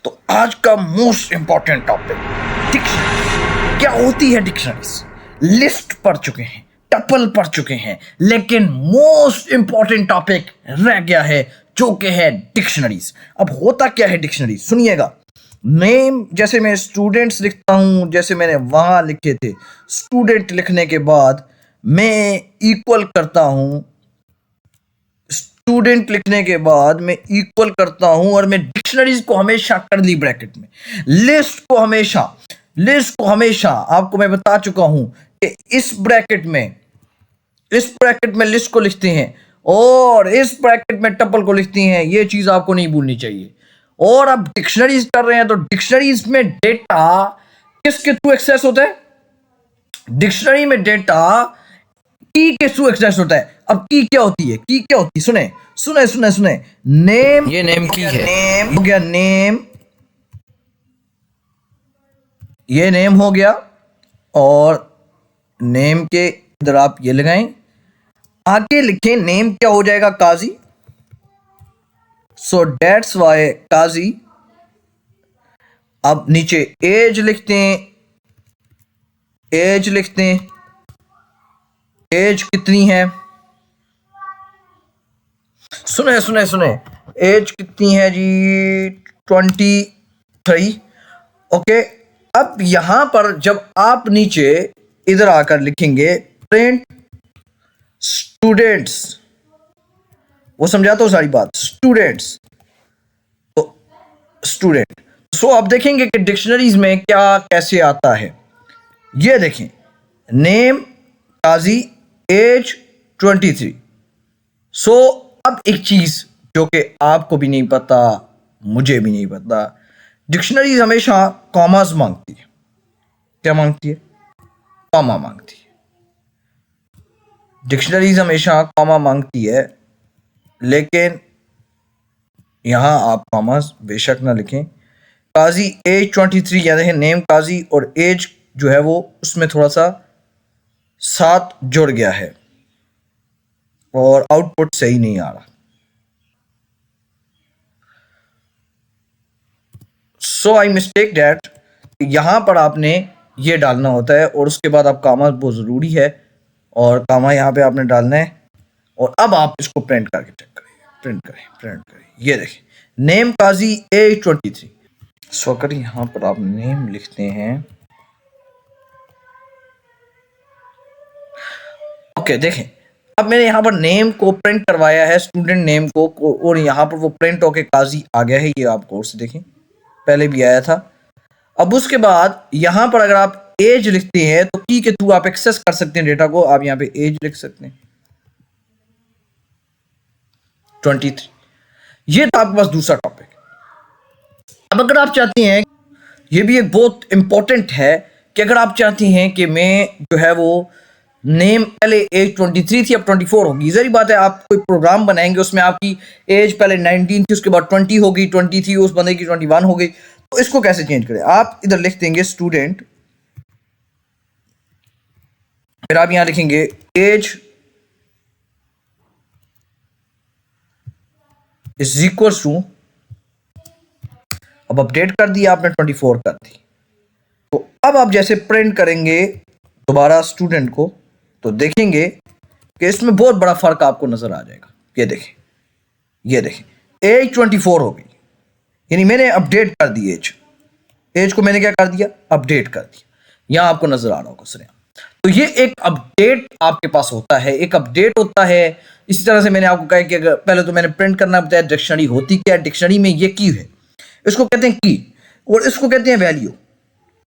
तो आज का मोस्ट इंपॉर्टेंट टॉपिक डिक्शनरी। क्या होती है डिक्शनरीज? लिस्ट पढ़ चुके हैं, टपल पढ़ चुके हैं, लेकिन मोस्ट इंपॉर्टेंट टॉपिक रह गया है जो कि है डिक्शनरीज। अब होता क्या है डिक्शनरीज, सुनिएगा। नेम, जैसे मैं स्टूडेंट्स लिखता हूं, जैसे मैंने वहां लिखे थे, स्टूडेंट लिखने के बाद मैं इक्वल करता हूं, स्टूडेंट लिखने के बाद मैं इक्वल करता हूं और मैं डिक्शनरीज को हमेशा कर्ली ब्रैकेट में, लिस्ट को हमेशा आपको मैं बता चुका हूं कि इस ब्रैकेट में लिस्ट को लिखते हैं और इस ब्रैकेट में टपल को लिखते हैं। ये चीज आपको नहीं भूलनी चाहिए। और अब डिक्शनरीज कर रहे हैं तो डिक्शनरीज में डेटा किसके थ्रू एक्सेस होता है? डिक्शनरी में डेटा की के थ्रू एक्सेस होता है। अब की क्या होती है? सुने। नेम, ये नेम की है। नेम हो गया, नेम, ये नेम हो गया और नेम के इधर आप ये लगाएं, आगे लिखें नेम क्या हो जाएगा? काजी। सो डेट्स वाई काजी। अब नीचे एज लिखते हैं, एज कितनी है? सुने, एज कितनी है जी? 23। ओके। अब यहां पर जब आप नीचे इधर आकर लिखेंगे प्रिंट स्टूडेंट्स, वो समझाता हूं सारी बात, स्टूडेंट्स, तो स्टूडेंट। सो आप देखेंगे कि डिक्शनरीज में क्या कैसे आता है। ये देखें, नेम काजी, एज 23। सो अब एक चीज जो कि आपको भी नहीं पता, मुझे भी नहीं पता, डिक्शनरीज हमेशा कॉमास मांगती है। क्या मांगती है? कॉमा मांगती है। डिक्शनरीज हमेशा कॉमा मांगती है, लेकिन यहां आप कॉमास बेशक ना लिखें। काजी एज 23, याद है नेम काजी और एज जो है वो उसमें थोड़ा सा साथ जुड़ गया है और आउटपुट सही नहीं आ रहा। सो आई मिस्टेक दैट, यहां पर आपने ये डालना होता है और उसके बाद आप कामा बहुत ज़रूरी है और कामा यहां पे आपने डालना है। और अब आप इसको प्रिंट करके चेक करें, प्रिंट करें। ये देखें, नेम काजी एज 23। सो अगर यहां पर आप नेम लिखते हैं, ओके देखें, अब मैंने यहां पर नेम को प्रिंट करवाया है, स्टूडेंट नेम को, और यहां पर वो प्रिंट होके काजी आ गया है। ये आप कोर्स देखें, पहले भी आया था। अब उसके बाद यहां पर अगर आप एज लिखते हैं तो की के थ्रू आप एक्सेस कर सकते हैं डेटा को। आप यहां पे एज लिख सकते हैं 23। ये था आपके पास दूसरा टॉपिक। अब अगर आप चाहते हैं, ये भी एक बहुत इंपॉर्टेंट है कि अगर आप चाहते हैं कि मैं जो है वो नेम, पहले एज 23 थी अब 24 होगी, जरी बात है आप कोई प्रोग्राम बनाएंगे उसमें आपकी एज पहले 19 थी, उसके बाद 20 हो गई, 20 थी उस बंदे की 21 हो गई, तो इसको कैसे चेंज करें? आप इधर लिख देंगे स्टूडेंट, फिर आप यहां लिखेंगे एज इज इक्वल टू, अब अपडेट कर दिया आपने, 24 कर दी। तो अब आप जैसे प्रिंट करेंगे दोबारा स्टूडेंट को तो देखेंगे कि इसमें बहुत बड़ा फर्क आपको नजर आ जाएगा। ये देखें एज 24 हो गई, यानी मैंने अपडेट कर दी एज को मैंने क्या कर दिया? अपडेट कर दिया। यहां आपको नजर आ रहा होगा सुनिए। तो ये एक अपडेट आपके पास होता है, एक अपडेट होता है। इसी तरह से मैंने आपको कहा कि अगर पहले तो मैंने प्रिंट करना बताया, डिक्शनरी होती क्या है? डिक्शनरी में ये की है, इसको कहते हैं की और इसको कहते हैं वैल्यू।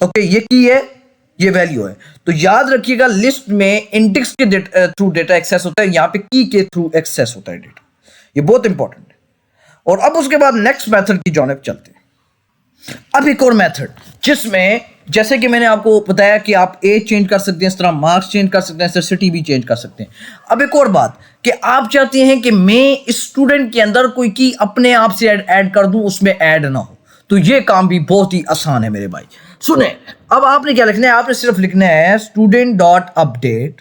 ओके, ये की है, ये वैल्यू है। तो याद रखिएगा, लिस्ट में इंडेक्स के थ्रू डेटा एक्सेस होता है, यहां पे की के थ्रू एक्सेस होता है डेटा। ये बहुत इंपॉर्टेंट है। और अब उसके बाद नेक्स्ट मेथड की जानिब चलते हैं। अब एक और मेथड जिसमें, जैसे कि मैंने आपको बताया कि आप एज चेंज कर सकते हैं, इस तरह मार्क्स चेंज कर सकते हैं, इस तरह सिटी भी चेंज कर सकते हैं। अब एक और बात कि आप चाहते हैं कि मैं इस स्टूडेंट के अंदर कोई की अपने आप से ऐड कर दूं, उसमें ऐड ना हो, तो ये काम भी बहुत ही आसान है मेरे भाई। सुने, अब आपने क्या लिखना है? आपने सिर्फ लिखना है स्टूडेंट डॉट अपडेट।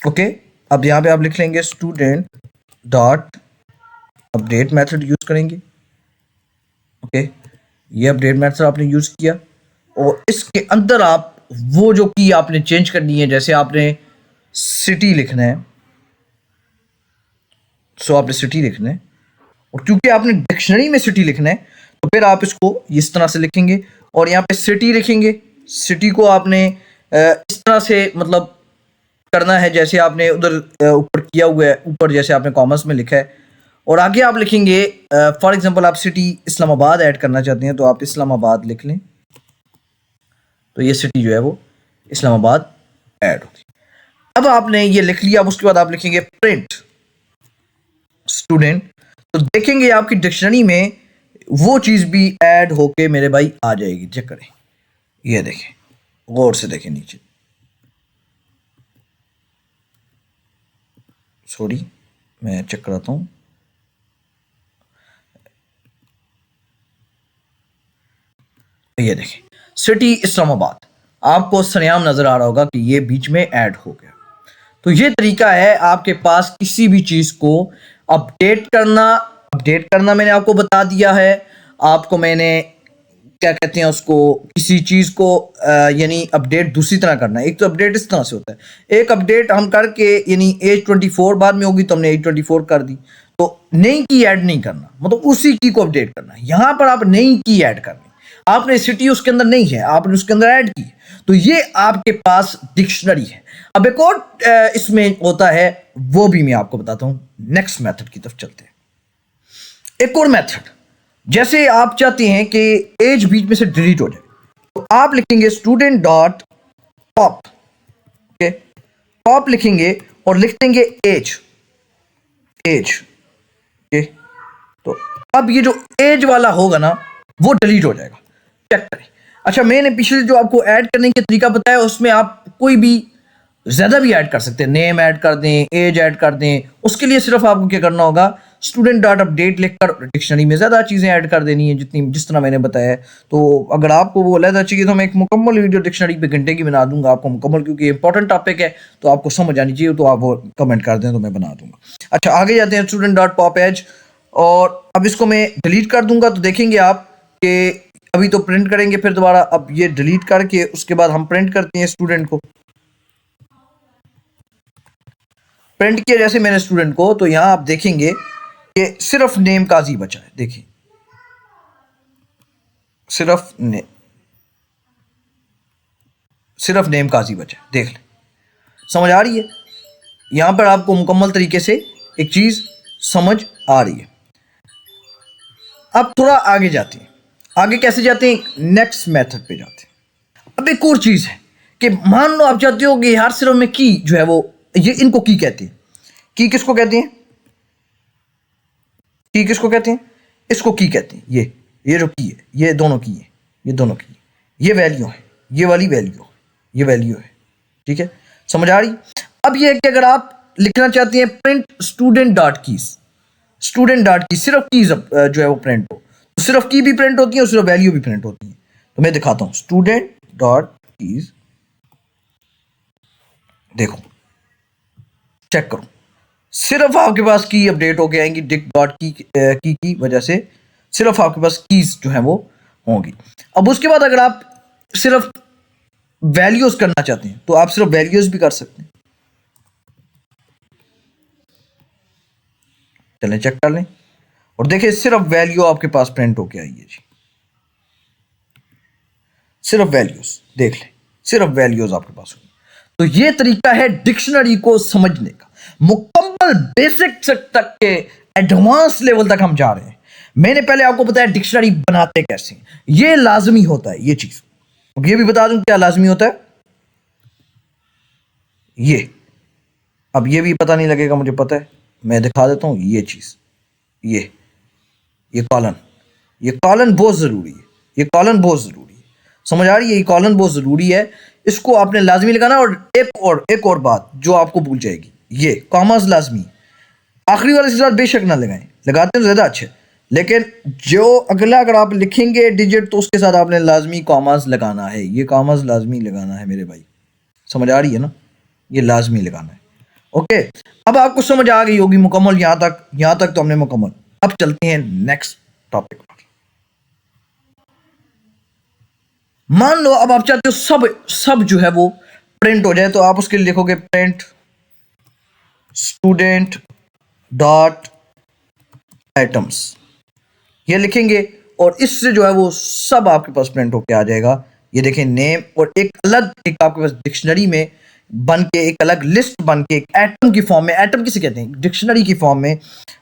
ओके, अब यहां पे आप लिख लेंगे student dot update, method use करेंगे। ओके, ये अपडेट मेथड आपने यूज किया और इसके अंदर आप वो जो की आपने चेंज करनी है, जैसे आपने सिटी लिखना है, सो आपने सिटी लिखना है और क्योंकि आपने डिक्शनरी में सिटी लिखना है तो फिर आप इसको इस तरह से लिखेंगे और यहाँ पे सिटी लिखेंगे। सिटी को आपने इस तरह से मतलब करना है जैसे आपने उधर ऊपर किया हुआ है, ऊपर जैसे आपने कॉमर्स में लिखा है। और आगे आप लिखेंगे फॉर एग्जांपल आप सिटी इस्लामाबाद ऐड करना चाहते हैं तो आप इस्लामाबाद लिख लें, तो ये सिटी जो है वो इस्लामाबाद ऐड होगी। अब आपने ये लिख लिया, अब उसके बाद आप लिखेंगे प्रिंट स्टूडेंट, तो देखेंगे आपकी डिक्शनरी में वो चीज भी ऐड होके मेरे भाई आ जाएगी। चेक करें, ये देखें, गौर से देखें नीचे, सॉरी मैं चेक कराता हूं। ये देखें सिटी इस्लामाबाद, आपको सरेआम नजर आ रहा होगा कि ये बीच में ऐड हो गया। तो ये तरीका है आपके पास किसी भी चीज को अपडेट करना। अपडेट करना मैंने आपको बता दिया है। आपको मैंने क्या कहते हैं उसको, किसी चीज को यानी अपडेट दूसरी तरह करना है। एक तो अपडेट इस तरह से होता है, एक अपडेट हम करके यानी एज 24 बाद में होगी तो हमने एज 24 कर दी, तो नई की ऐड नहीं करना, मतलब उसी की को अपडेट करना है। यहां पर आप नई की ऐड करनी, आपने सिटी उसके अंदर नहीं है, आपने उसके अंदर ऐड की, तो ये आपके पास डिक्शनरी है। अब एक और इसमें होता है, वो भी मैं आपको बताता हूं। नेक्स्ट मेथड की तरफ चलते हैं। एक और मेथड, जैसे आप चाहते हैं कि एज बीच में से डिलीट हो जाए, तो आप लिखेंगे student dot top, okay, top लिखेंगे और लिख देंगे एज, एज, ओके। तो अब ये जो एज वाला होगा ना वो डिलीट हो जाएगा। चेक करें। अच्छा, मैंने पिछले जो आपको ऐड करने का तरीका बताया उसमें आप कोई भी ज्यादा भी ऐड कर सकते हैं, नेम ऐड कर दें, एज ऐड कर दें। उसके लिए सिर्फ आपको क्या करना होगा, स्टूडेंट डॉट अपडेट लिखकर डिक्शनरी में ज्यादा चीजें ऐड कर देनी है जितनी जिस तरह मैंने बताया है। तो अगर आपको वो अलग चाहिए तो मैं एक मुकम्मल वीडियो डिक्शनरी पे घंटे की बना दूंगा आपको मुकम्मल, क्योंकि इंपॉर्टेंट टॉपिक है तो आपको समझ आनी चाहिए, तो आप वो कमेंट कर दें तो मैं बना दूंगा। अच्छा, आगे जाते हैं, स्टूडेंट डॉट पॉप एज, और अब इसको मैं डिलीट कर दूंगा। तो देखेंगे आप कि अभी तो प्रिंट करेंगे फिर दोबारा, अब ये डिलीट करके उसके बाद हम प्रिंट करते हैं स्टूडेंट को। प्रिंट किया जैसे मैंने स्टूडेंट को, तो यहां आप देखेंगे कि सिर्फ नेम काजी बचा है। देखिए सिर्फ नेम काजी बचा है, देख लें, समझ आ रही है? यहां पर आपको मुकम्मल तरीके से एक चीज समझ आ रही है। अब थोड़ा आगे जाते हैं। आगे कैसे जाते हैं? नेक्स्ट मेथड पे जाते हैं। अब एक और चीज है कि मान लो आप चाहते हो कि यार सिर्फ में की जो है वो, ये इनको की कहते हैं। की किसको कहते हैं? की किसको कहते हैं? इसको की कहते हैं। ये जो की है, ये दोनों की है, ये दोनों की, ये वैल्यू है, ये वाली वैल्यू, ये वैल्यू है। ठीक है, समझ आ रही? अब ये है कि अगर आप लिखना चाहते हैं print student dot keys, student dot की सिर्फ कीज जो है वो प्रिंट हो, तो सिर्फ की भी प्रिंट होती है और सिर्फ वैल्यू भी प्रिंट होती है। तो मैं दिखाता हूं, स्टूडेंट डॉट कीज, देखो चेक करो, सिर्फ आपके पास की अपडेट होके आएंगी डिक डॉट की वजह से, सिर्फ आपके पास कीज जो है वो होंगी। अब उसके बाद अगर आप सिर्फ वैल्यूज करना चाहते हैं तो आप सिर्फ वैल्यूज भी कर सकते हैं। चलें चेक कर लें और देखिए सिर्फ वैल्यू आपके पास प्रिंट होके आई है जी, सिर्फ वैल्यूज देख लें, सिर्फ वैल्यूज आपके पास होगी। तो ये तरीका है डिक्शनरी को समझने का। मुकम्मल बेसिक तक के एडवांस लेवल तक हम जा रहे हैं। मैंने पहले आपको बताया डिक्शनरी बनाते कैसे, ये लाजमी होता है ये चीज। ये भी बता दूं क्या लाजमी होता है ये। अब ये भी पता नहीं लगेगा, मुझे पता है, मैं दिखा देता हूं ये चीज। ये कॉलन, ये कॉलन बहुत जरूरी है, ये कॉलन बहुत जरूरी है, समझ आ रही है? ये कॉलन बहुत जरूरी है, इसको आपने लाजमी लगाना। और एक और बात जो आपको भूल जाएगी, ये कॉमास लाजमी, आखिरी वाले के साथ बेशक ना लगाएं, लगाते हैं ज्यादा अच्छे, लेकिन जो अगला अगर आप लिखेंगे डिजिट तो उसके साथ आपने लाजमी कॉमास लगाना है। ये कॉमास लाजमी लगाना है मेरे भाई, समझ आ रही है ना? ये लाजमी लगाना है। ओके, अब आपको समझ आ गई होगी मुकम्मल। यहां तक तो हमने मुकम्मल। अब चलते हैं नेक्स्ट टॉपिक पर। मान लो अब आप चाहते हो सब सब जो है वो प्रिंट हो जाए, तो आप उसके लिए लिखोगे प्रिंट स्टूडेंट डॉट आइटम्स, ये लिखेंगे और इससे जो है वो सब आपके पास प्रिंट होके आ जाएगा। ये देखें नेम, और एक अलग एक आपके पास डिक्शनरी में बन के, एक अलग लिस्ट बन के, एक एटम की फॉर्म में, एटम किसे कहते हैं, डिक्शनरी की फॉर्म में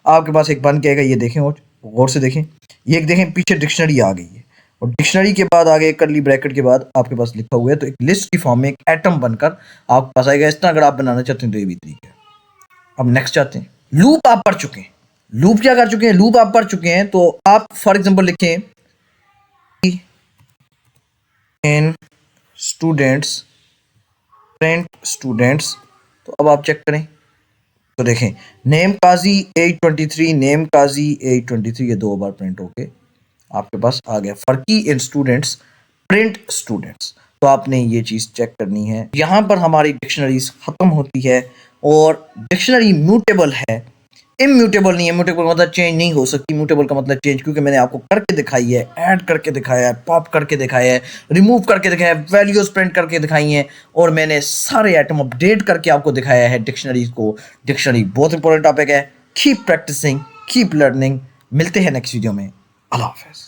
आपके पास एक बन के आएगा। ये देखें और गौर से देखें, ये एक देखें पीछे डिक्शनरी आ गई है, और डिक्शनरी के बाद आगे करली ब्रैकेट के बाद आपके पास लिखा हुआ है, तो एक लिस्ट की फॉर्म में एक एटम बनकर आपके पास आएगा। इस तरह अगर आप बनाना चाहते हैं तो ये भी तरीका है। अब नेक्स्ट चाहते हैं, लूप आप पढ़ चुके हैं, लूप क्या कर चुके हैं, लूप आप पढ़ चुके हैं, तो आप फॉर एग्जांपल लिखें इन स्टूडेंट्स प्रिंट स्टूडेंट्स, तो अब आप चेक करें तो देखें नेम काजी 823, नेम काजी 823, ये 2 बार प्रिंट होके आपके पास आ गया। फर्की इन स्टूडेंट्स प्रिंट स्टूडेंट्स, तो आपने ये चीज़ चेक करनी है। यहाँ पर हमारी डिक्शनरीज ख़त्म होती है, और डिक्शनरी म्यूटेबल है, इम्यूटेबल नहीं है। म्यूटेबल मतलब चेंज नहीं हो सकती, म्यूटेबल का मतलब चेंज, क्योंकि मैंने आपको करके दिखाई है, ऐड करके दिखाया है, पॉप करके दिखाया है, रिमूव करके दिखाया है, वैल्यूज प्रिंट करके दिखाई हैं, और मैंने सारे आइटम अपडेट करके आपको दिखाया है डिक्शनरीज को। डिक्शनरी बहुत इंपॉर्टेंट टॉपिक है। Keep practising, keep learning. मिलते हैं नेक्स्ट वीडियो में। अल्लाह हाफ़िज़।